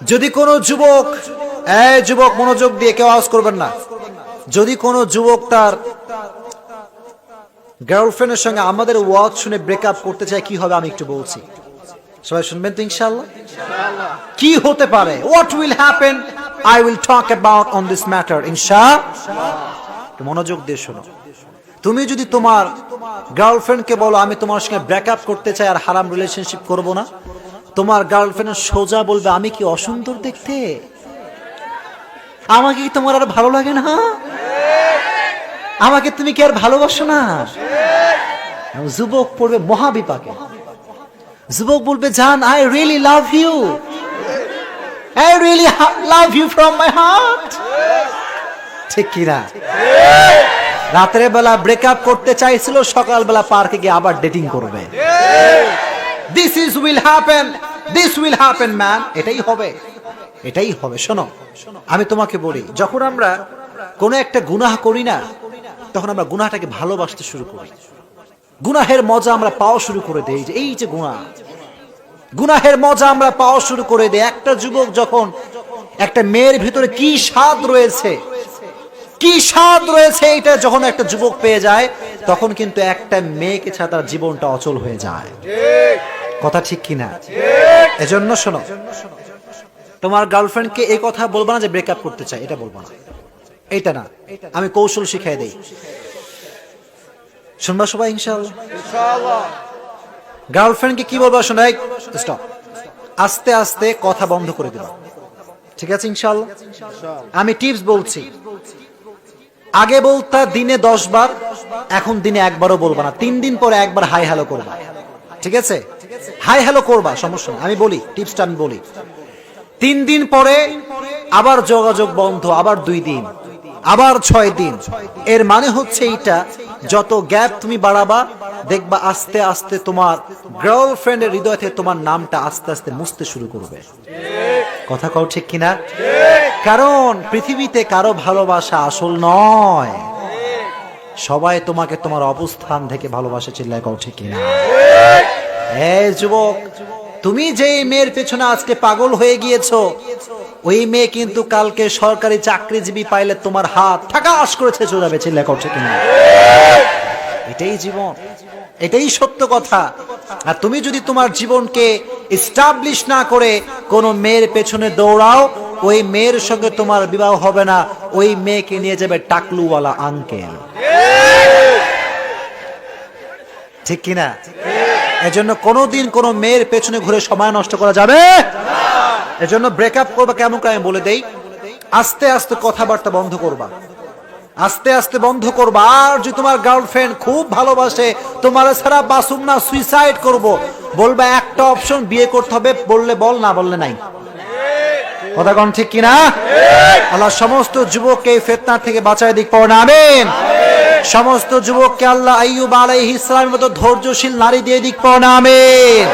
যদি কোনো যুবক, যুবক মনোযোগ দিয়ে কেউ আওয়াজ করবেন না, যদি কোনো যুবক তার গার্লফ্রেন্ডের সঙ্গে আমাদের ওয়াজ শুনে ব্রেকআপ করতে চায়, কি হবে আমি একটু বলছি, সবাই শুনবেন তো ইনশাআল্লাহ? কি হতে পারে? What will happen, I will talk about on this matter ইনশাআল্লাহ। মনোযোগ দিয়ে শোনো। তুমি যদি তোমার গার্লফ্রেন্ডকে বলো আমি তোমার সঙ্গে ব্রেকআপ করতে চাই আর হারাম রিলেশনশিপ করব না, তোমার গার্লফ্রেন্ড সোজা বলবে আমি কি অসুন্দর দেখতে, আমাকে কি তোমার আর ভালো লাগে না, আমাকে তুমি কি আর ভালোবাসো না? যুবক পড়বে মহাবিপাকে। যুবক বলবে জান I really love you, I really love you from my heart. ঠিক কিনা? রাতের বেলা ব্রেকআপ করতে চাইছিল, সকালবেলা পার্কে গিয়ে আবার ডেটিং করবে। This is will happen, this will happen man. এটাই হবে, এটাই হবে। শোনো, আমি তোমাকে বলি, যখন আমরা কোনো একটা গুনাহ করি না, তখন আমরা গুনাহটাকে ভালোবাসতে শুরু করি, গুনাহের মজা আমরা পাওয়া শুরু করে দেই। যে এই যে গুনাহ, গুনাহের মজা আমরা পাওয়া শুরু করে দেই। একটা যুবক যখন একটা মেয়ের ভিতরে কি স্বাদ রয়েছে, কি স্বাদ রয়েছে, এটা যখন একটা যুবক পেয়ে যায়, তখন কিন্তু একটা মেয়েকে ছাড়া তার জীবনটা অচল হয়ে যায়। কথা ঠিক কিনা? এজন্য শোনো, তোমার গার্লফ্রেন্ডকে এই কথা বলবা না যে ব্রেকআপ করতে চাই, এটা বলবা না, এইটা না, আমি কৌশল শিখাই দেই। শুনবা সবাই ইনশাআল্লাহ? গার্লফ্রেন্ডকে কি বলবা? শোনো, স্টপ, আস্তে আস্তে কথা বন্ধ করে দিবা, ঠিক আছে ইনশাআল্লাহ? আমি টিপস বলছি। আগে বলতা দিনে 10 বার, এখন দিনে একবারও বলবা না। 3 দিন পরে একবার হাই হ্যালো করবা, ঠিক আছে? হাই হ্যালো করবা, সমস্যা না। আমি বলি টিপসটা, আমি বলি 3 দিন পরে আবার যোগাযোগ বন্ধ, আবার 2 দিন, আবার 6 দিন। এর মানে হচ্ছে এইটা, যত গ্যাপ তুমি বাড়াবা, দেখবা আস্তে আস্তে তোমার গার্লফ্রেন্ডের হৃদয় থেকে তোমার নামটা আস্তে আস্তে মুছতে শুরু করবে। কথা কও ঠিক কিনা? কারণ পৃথিবীতে কারো ভালোবাসা আসল নয়, সবাই তোমাকে তোমার অবস্থান থেকে ভালোবাসা। চিল্লায় কও ঠিক কিনা? যুবক, তুমি যে মেয়ের পেছনে আজকে পাগল হয়ে গিয়েছো, ওই মেয়ে কিন্তু কালকে সরকারি চাকরিজীবী পাইলে তোমার হাত ঠাকাস করে ছেঁচে যাবে। চিল্লায় কও ঠিক কিনা? এটাই জীবন, এটাই সত্য কথা। আর তুমি যদি তোমার জীবনকে এস্টাবলিশ না করে কোনো মেয়ের পেছনে দৌড়াও, ওই মেয়ের সঙ্গে তোমার বিবাহ হবে না, ওই মেয়েকে নিয়ে যাবে টাকলুওয়ালা আঙ্কেল। ঠিক কিনা? এজন্য কোনোদিন কোনো মেয়ের পেছনে ঘুরে সময় নষ্ট করা যাবে। এজন্য ব্রেকআপ করবা কেমন করে আমি বলে দেই। আস্তে আস্তে কথাবার্তা বন্ধ করবা, আস্তে আস্তে বন্ধ করবা। আর যদি তোমার গার্লফ্রেন্ড খুব ভালোবাসে, তোমার ছাড়া বাসুম না, সুইসাইড করব, বলবা একটা অপশন, বিয়ে করতে হবে, বললে বল, না বললে নাই। কথা কোন ঠিক কিনা? আল্লাহ সমস্ত যুবককে এই ফিতনা থেকে বাঁচায় দিক, পড়ে না আমিন। সমস্ত যুবককে আল্লাহ আইয়ুব আলাইহিস সালামের মতো ধৈর্যশীল নারী দিয়ে দিক, পড়ে না আমিন।